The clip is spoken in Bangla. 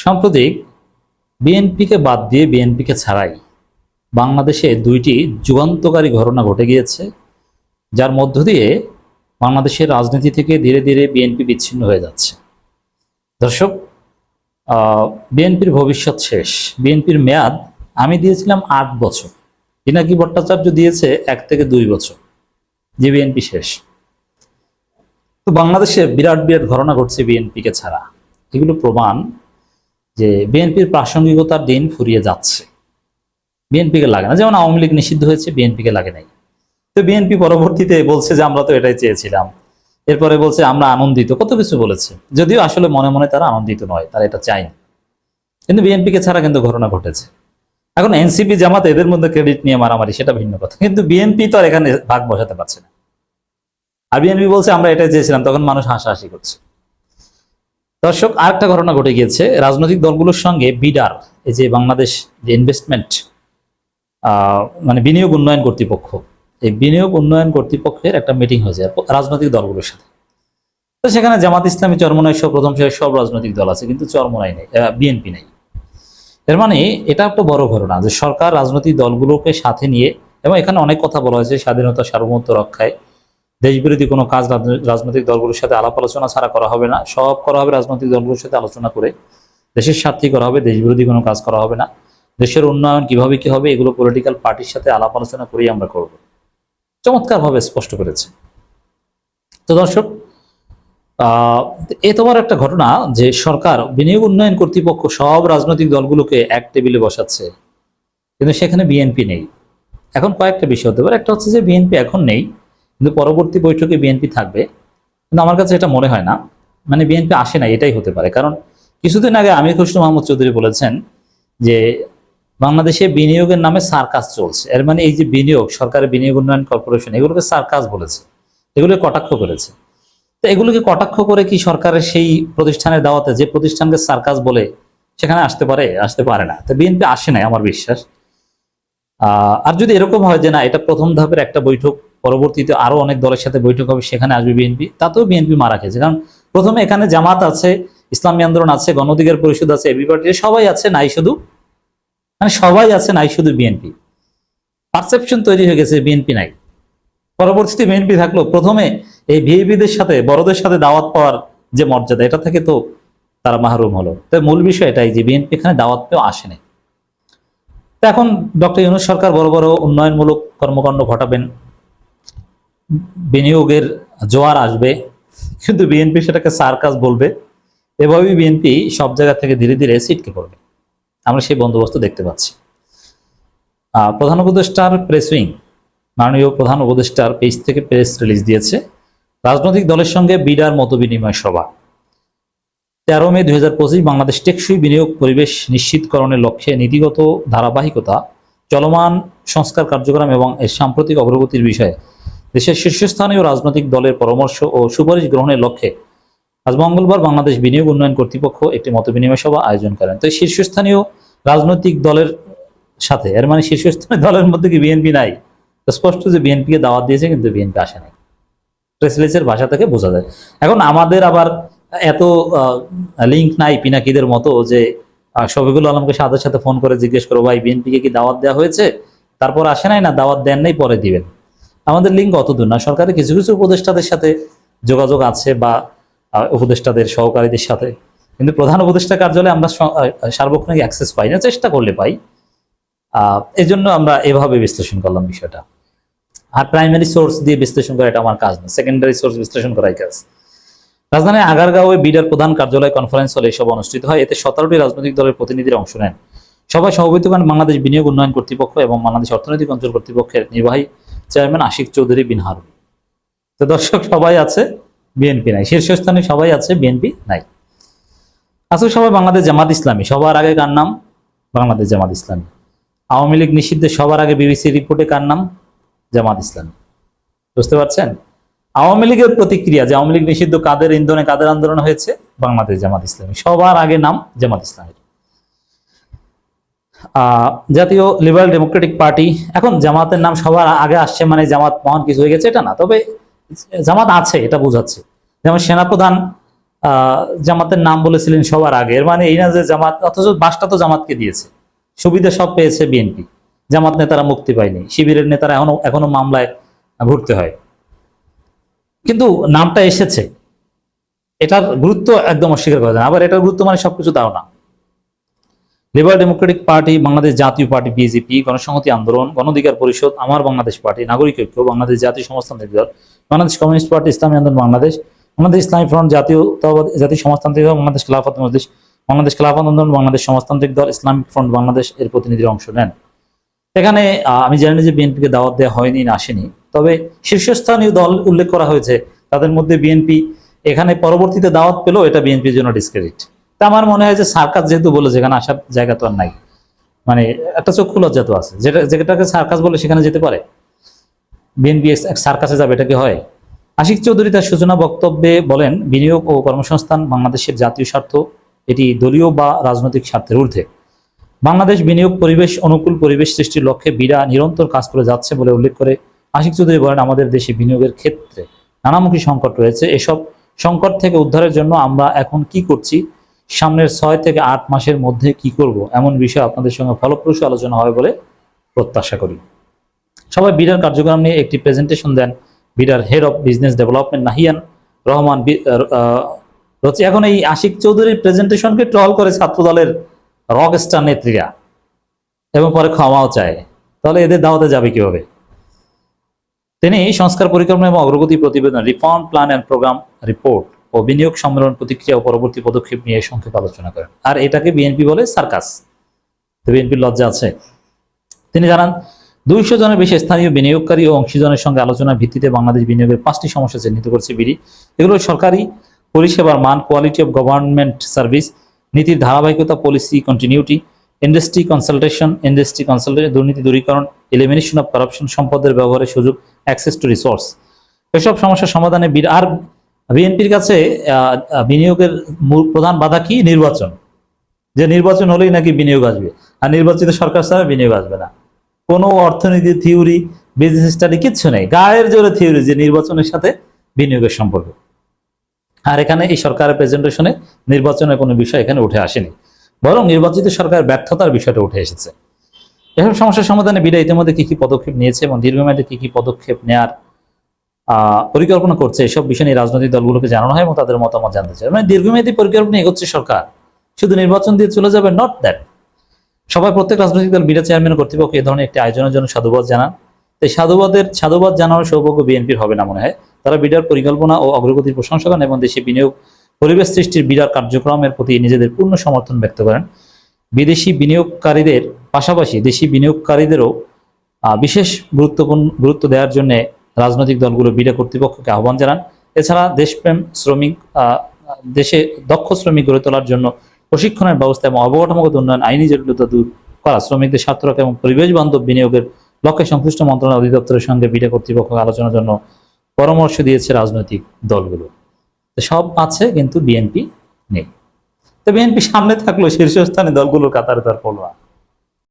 সাম্প্রতিক বিএনপিকে বাদ দিয়ে বিএনপিকে ছাড়াই বাংলাদেশে দুইটি যুগান্তকারী ঘটনা ঘটে গিয়েছে, যার মধ্য দিয়ে বাংলাদেশের রাজনীতি থেকে ধীরে ধীরে বিএনপি বিচ্ছিন্ন হয়ে যাচ্ছে। দর্শক, বিএনপির ভবিষ্যৎ শেষ। বিএনপির মেয়াদ আমি দিয়েছিলাম 8 বছর, পিনাকি ভট্টাচার্য দিয়েছে 1 থেকে 2 বছর, যে বিএনপি শেষ। তো বাংলাদেশে বিরাট বিরাট ঘটনা ঘটছে বিএনপিকে ছাড়া। এগুলো প্রমাণ যে বিএনপির প্রাসঙ্গিকতার দিন ফুরিয়ে যাচ্ছে। বিএনপিকে লাগে না, যেমন আওয়ামী লীগ নিষিদ্ধ হয়েছে, বিএনপিকে লাগে নাই। তো বিএনপি পরবর্তীতে বলছে যে আমরা তো এটাই চেয়েছিলাম, এরপরে বলছে আমরা আনন্দিত, কত কিছু বলেছে, যদিও আসলে মনে মনে তারা আনন্দিত নয়, তারা এটা চায়নি। কিন্তু বিএনপিকে ছাড়া কিন্তু ঘটনা ঘটেছে। এখন এনসিপি জামাত এদের মধ্যে ক্রেডিট নিয়ে মারামারি, সেটা ভিন্ন কথা, কিন্তু বিএনপি তো আর এখানে ভাগ বসাতে পারছে না। আর বিএনপি বলছে আমরা এটাই চেয়েছিলাম, তখন মানুষ হাসাহাসি করছে। দর্শক, আরেকটা ঘটনা ঘটে গিয়েছে রাজনৈতিক দলগুলোর সঙ্গে বিডার, এই যে বাংলাদেশ যে ইনভেস্টমেন্ট মানে বিনিয়োগ উন্নয়ন কর্তৃপক্ষ, এই বিনিয়োগ উন্নয়ন কর্তৃপক্ষের একটা মিটিং হয়েছে রাজনৈতিক দলগুলোর সাথে। তো সেখানে জামাত ইসলামী, চরমোনাই সহ প্রথম সারির সব রাজনৈতিক দল আছে, কিন্তু চরমোনাই নেই, বিএনপি নেই। এর মানে এটা একটা বড় ঘটনা যে সরকার রাজনৈতিক দলগুলোকে সাথে নিয়ে, এবং এখানে অনেক কথা বলা হয়েছে স্বাধীনতা সার্বভৌমত্ব রক্ষায় দেশবিরোধী কোনো কাজ রাজনৈতিক দলগুলোর সাথে আলাপ আলোচনা ছাড়া করা হবে না, সব করা হবে রাজনৈতিক দলগুলোর সাথে আলোচনা করে, দেশের স্বার্থে করা হবে, দেশবিরোধী কোনো কাজ করা হবে না, দেশের উন্নয়ন কিভাবে কি হবে এগুলো পলিটিক্যাল পার্টির সাথে আলাপ আলোচনা করেই আমরা করব। চমৎকারভাবে স্পষ্ট করেছে। তো দর্শক, এ তোমার একটা ঘটনা যে সরকার বিনিয়োগ উন্নয়ন কর্তৃপক্ষ সব রাজনৈতিক দলগুলোকে এক টেবিলে বসাচ্ছে, কিন্তু সেখানে বিএনপি নেই। এখন কয়েকটা বিষয় হতে পারে, একটা হচ্ছে যে বিএনপি এখন নেই, কিন্তু পরবর্তী বৈঠকে বিএনপি থাকবে, কিন্তু আমার কাছে এটা মনে হয় না, মানে বিএনপি আসে না, এটাই হতে পারে। কারণ কিছুদিন আগে আমির খসরু মাহমুদ চৌধুরী বলেছেন যে বাংলাদেশে বিনিয়োগের নামে সার্কাস চলছে। এর মানে এই যে বিনিয়োগ, সরকারের বিনিয়োগ উন্নয়ন কর্পোরেশন, এগুলোকে সার্কাস বলেছে, এগুলোকে কটাক্ষ করেছে। তো এগুলোকে কটাক্ষ করে কি সরকারের সেই প্রতিষ্ঠানের দাওয়াতে, যে প্রতিষ্ঠানকে সার্কাস বলে, সেখানে আসতে পারে? আসতে পারে না। তো বিএনপি আসে নাই আমার বিশ্বাস। আর যদি এরকম হয় যে না, এটা প্রথম ধাপের একটা বৈঠক, পরবর্তীতে আরো অনেক দলের সাথে বৈঠক হবে, সেখানে আসবে বিএনপি, তাতেও বিএনপি মারা খেয়েছে। কারণ প্রথমে এখানে জামাত আছে, ইসলামী আন্দোলন আছে, গণ অধিকার পরিষদ আছে, এবি পার্টি, সবাই আছে, নাই শুধু, মানে সবাই আছে, নাই শুধু বিএনপি। পারসেপশন তৈরি হয়ে গেছে বিএনপি নাই। পরবর্তীতে বিএনপি থাকলো, প্রথমে এই ভিআইপিদের সাথে, বড়দের সাথে দাওয়াত পাওয়ার যে মর্যাদা, এটা থেকে তো তারা মাহরুম হলো। তো মূল বিষয় এটাই যে বিএনপি এখানে দাওয়াত পেয়েও আসেনি। তো এখন ডক্টর ইউনূস সরকার বড় বড় উন্নয়নমূলক কর্মকাণ্ড ঘটাবেন, বিনিয়োগের জোয়ার আসবে, কিন্তু বিএনপি সেটাকে সার্কাস বলবে। এভাবেই বিএনপি সব জায়গা থেকে ধীরে ধীরে ছিটকে পড়বে। আমরা সেই বন্দোবস্ত দেখতে পাচ্ছি। প্রধান উপদেষ্টার প্রেস উইং, মাননীয় প্রধান উপদেষ্টার পেজ থেকে প্রেস রিলিজ দিয়েছে, রাজনৈতিক দলের সঙ্গে বিডার মত বিনিময় সভা। 13 মে 2025 বাংলাদেশ টেকসই বিনিয়োগ পরিবেশ নিশ্চিতকরণের লক্ষ্যে নীতিগত ধারাবাহিকতা, চলমান সংস্কার কার্যক্রম এবং এর সাম্প্রতিক অগ্রগতির বিষয়ে দেশের শীর্ষস্থানীয় রাজনৈতিক দলের পরামর্শ ও সুপারিশ গ্রহণের লক্ষ্যে আজ মঙ্গলবার বাংলাদেশ বিনিয়োগ উন্নয়ন কর্তৃপক্ষ একটি মতবিনিময় সভা আয়োজন করেন। তো শীর্ষস্থানীয় রাজনৈতিক দলের সাথে, এর মানে শীর্ষস্থানীয় দলের মধ্যে কি বিএনপি নাই? স্পষ্ট যে বিএনপিকে দাওয়াত দিয়েছে, কিন্তু বিএনপি আসে নাই, প্রেস রিলিজের ভাষা থেকে বোঝা যায়। এখন আমাদের আবার এত লিঙ্ক নাই পিনাকিদের মতো যে শফিকুল আলমকে সাথে সাথে ফোন করে জিজ্ঞেস করো, ভাই বিএনপিকে কি দাওয়াত দেওয়া হয়েছে, তারপর আসে নাই, না দাওয়াত দেন নাই, পরে দিবেন। আমাদের লিঙ্ক অত দূর না। সরকারের কিছু কিছু উপদেষ্টাদের সাথে যোগাযোগ আছে, বা উপদেষ্টাদের সহকারীদের সাথে, কিন্তু প্রধান উপদেষ্টা কার্যালয়ে আমরা সার্বক্ষণিক অ্যাক্সেস পাই না, চেষ্টা করলে পাই। এই জন্য আমরা এভাবে বিশ্লেষণ করলাম বিষয়টা। আর প্রাইমারি সোর্স দিয়ে বিশ্লেষণ করা এটা আমার কাজ না, সেকেন্ডারি সোর্স বিশ্লেষণ করাই কাজ। রাজধানীর আগারগাঁওয়ে বিডার প্রধান কার্যালয় কনফারেন্স হলে এসব অনুষ্ঠিত হয়। এতে 17টি রাজনৈতিক দলের প্রতিনিধিরা অংশ নেন। সভায় সভাপতিত্ব করেন বাংলাদেশ বিনিয়োগ উন্নয়ন কর্তৃপক্ষ এবং বাংলাদেশ অর্থনৈতিক অঞ্চল কর্তৃপক্ষের নির্বাহী চেয়ারম্যান আশিক চৌধুরী বিন হারুন। তো দর্শক, সবাই আছে, বিএনপি নাই। শীর্ষস্থানে সবাই আছে, বিএনপি নাই। আসল সভায় বাংলাদেশ জামাত ইসলামী, সবার আগে কার নাম? বাংলাদেশ জামাত ইসলামী। আওয়ামী লীগ নিষিদ্ধে সবার আগে বিবিসি রিপোর্টে কার নাম? জামাত ইসলামী। বুঝতে পারছেন? আওয়ামী লীগের প্রতিক্রিয়া, যে আওয়ামী লীগ নিষিদ্ধ কাদের ইন্ধনে, কাদের আন্দোলন হয়েছে? বাংলাদেশ জামাত ইসলামী, সবার আগে নাম জামাত ইসলামী। জাতীয় লিবারেল ডেমোক্রেটিক পার্টি, এখন জামাতের নাম সবার আগে আসছে মানে জামাত মহান কিছু হয়ে গেছে এটা না, তবে জামাত আছে, এটা বোঝাচ্ছে। যেমন সেনাপ্রধান জামাতের নাম বলেছিলেন সবার আগে। এর মানে এই না যে জামাত, অথচ বাসটা তো জামাতকে দিয়েছে, সুবিধা সব পেয়েছে বিএনপি। জামাত নেতারা মুক্তি পায়নি, শিবিরের নেতারা এখনো মামলায় ভুগতে হয়। কিন্তু নামটা এসেছে, এটার গুরুত্ব একদম অস্বীকার করা যায় না। আবার এটার গুরুত্ব মানে সবকিছু দাও না। লিবারেল ডেমোক্রেটিক পার্টি, বাংলাদেশ জাতীয় পার্টি বিজেপি, গণসংহতি আন্দোলন, গণঅধিকার পরিষদ, আমার বাংলাদেশ পার্টি, নাগরিক ঐক্য, বাংলাদেশ জাতীয় সমাজতান্ত্রিক দল, বাংলাদেশ কমিউনিস্ট পার্টি, ইসলামী আন্দোলন বাংলাদেশ, বাংলাদেশ ইসলামী ফ্রন্ট, জাতীয় সমাজতান্ত্রিক দল, বাংলাদেশ খেলাফত মজলিস, বাংলাদেশ খেলাফত আন্দোলন, বাংলাদেশ সমাজতান্ত্রিক দল, ইসলামিক ফ্রন্ট বাংলাদেশ এর প্রতিনিধিরা অংশ নেন। এখানে আমি জানি না যে বিএনপিকে দাওয়াত দেওয়া হয়নি না আসেনি, তবে শীর্ষস্থানীয় দল উল্লেখ করা হয়েছে, তাদের মধ্যে বিএনপি এখানে পরবর্তীতে দাওয়াত পেলেও এটা বিএনপির জন্য ডিসক্রেডিট। তা আমার মনে হয় যে সার্কাস যেহেতু বলে, যেখানে আসার জায়গা তো আর নাই, মানে একটা চক্ষু লজ্জা তো আছে, যেটাকে সার্কাস বলে সেখানে যেতে পারে, বিএনপি সার্কাসে যাবে, এটা কি হয়? আশিক চৌধুরী তার সূচনা বক্তব্যে বলেন, বিনিয়োগ ও কর্মসংস্থান বাংলাদেশের জাতীয় স্বার্থ, এটি দলীয় বা রাজনৈতিক স্বার্থের ঊর্ধ্বে। বাংলাদেশ বিনিয়োগ পরিবেশ অনুকূল পরিবেশ সৃষ্টির লক্ষ্যে বিরা নিরন্তর কাজ করে যাচ্ছে বলে উল্লেখ করে আশিক চৌধুরী বলেন, আমাদের দেশে বিনিয়োগের ক্ষেত্রে নানামুখী সংকট রয়েছে। এসব সংকট থেকে উদ্ধারের জন্য আমরা এখন কি করছি, সামনের 6 থেকে 8 মাসের মধ্যে কি করব, এমন বিষয়ে আপনাদের সঙ্গে ফলপ্রসূ আলোচনা হবে বলে প্রত্যাশা করি। সবাই বিরার কার্যক্রম নিয়ে একটি প্রেজেন্টেশন দেন বিরার head of business development Nahiyan Rahman Rochi. এখন এই আশিক চৌধুরীর প্রেজেন্টেশনকে ট্রল করে ছাত্র দলের রক স্টার নেত্রীরা এবং পরে ক্ষমাও চায়, তাহলে এদের দাওয়াতে যাবে কিভাবে? তিনি সংস্কার পরিকল্পনা এবং অগ্রগতি প্রতিবেদন, reform plan and program report ও বিনিয়োগ সম্মেলন প্রতিক্রিয়া ও পরবর্তী পদক্ষেপ নিয়ে সংক্ষেপে আলোচনা করেন। আর এটাকে বিএনপি বলে সার্কাস। বিএনপির লজ্জা আছে? তিনি জানান, 200 জনের বেশি স্থানীয় বিনিয়োগকারী ও অংশীজনের সঙ্গে আলোচনার ভিত্তিতে বাংলাদেশ বিনিয়োগের 5টি সমস্যা চিহ্নিত করেছে বিডি। এগুলো সরকারি পরিষেবার মান, কোয়ালিটি অফ গভর্নমেন্ট সার্ভিস, নীতির ধারাবাহিকতা, পলিসি কন্টিনিউটি, ইন্ডাস্ট্রি কনসালটেশন, দুর্নীতি দূরীকরণ, এলিমিনেশন অফ কারাপশন, সম্পদের ব্যবহারের সুযোগ, অ্যাক্সেস টু রিসোর্স। এসব সমস্যার সমাধানে আর বিএনপির কাছে বিনিয়োগের প্রধান বাধা কি? নির্বাচন। যে নির্বাচন হলেই নাকি বিনিয়োগ আসবে, আর নির্বাচিত সরকার ছাড়া বিনিয়োগ আসবে না। কোনো অর্থনীতি থিওরি, বিজনেস স্টাডি কিচ্ছু নেই, গায়ের জোরে থিওরি যে নির্বাচনের সাথে বিনিয়োগের সম্পর্ক। আর এখানে এই সরকারের প্রেজেন্টেশনে নির্বাচনের কোনো বিষয় এখানে উঠে আসেনি, বরং নির্বাচিত সরকারের ব্যর্থতার বিষয়টা উঠে এসেছে। এসব সমস্যার সমাধানে বিডা ইতিমধ্যে কি কি পদক্ষেপ নিয়েছে এবং দীর্ঘমেয়াদে কি কি পদক্ষেপ নেওয়ার পরিকল্পনা করছে, এসব বিষয় নিয়ে রাজনৈতিক দলগুলোকে জানানো হয় এবং তাদের মতামত জানতে চায়। মানে দীর্ঘমেয়াদী পরিকল্পনা এগোচ্ছে সরকার, শুধু নির্বাচন দিয়ে চলে যাবে, নট দ্যাট। সবাই, প্রত্যেক রাজনৈতিক দল বিডা চেয়ারম্যান কর্তৃপক্ষ এ ধরনের একটি আয়োজনের জন্য সাধুবাদ জানান। তাই সাধুবাদ জানানোর সৌভাগ্য বিএনপির হবে না মনে হয়। তারা বিডার পরিকল্পনা ও অগ্রগতির প্রশংসা করেন এবং দেশে বিনিয়োগ পরিবেশ সৃষ্টির বিডার কার্যক্রমের প্রতি নিজেদের পূর্ণ সমর্থন ব্যক্ত করেন। বিদেশি বিনিয়োগকারীদের পাশাপাশি দেশি বিনিয়োগকারীদেরও বিশেষ গুরুত্ব দেওয়ার জন্য রাজনৈতিক দলগুলো বিডা কর্তৃপক্ষকে আহ্বান জানান। এছাড়া দেশপ্রেম, দেশে দক্ষ শ্রমিক গড়ে তোলার জন্য প্রশিক্ষণের ব্যবস্থা এবং অবকাঠামোগত উন্নয়ন, আইনি জটিলতা দূর করা, শ্রমিকদের স্বার্থ রক্ষা এবং পরিবেশ বান্ধব বিনিয়োগের লক্ষ্যে সংশ্লিষ্ট মন্ত্রণালয় অধিদপ্তরের সঙ্গে বিডা কর্তৃপক্ষ আলোচনার জন্য পরামর্শ দিয়েছে রাজনৈতিক দলগুলো। সব আছে কিন্তু বিএনপি নেই। তো বিএনপি সামনে থাকলেও শীর্ষস্থানে দলগুলোর কাতারে তার পড়বা।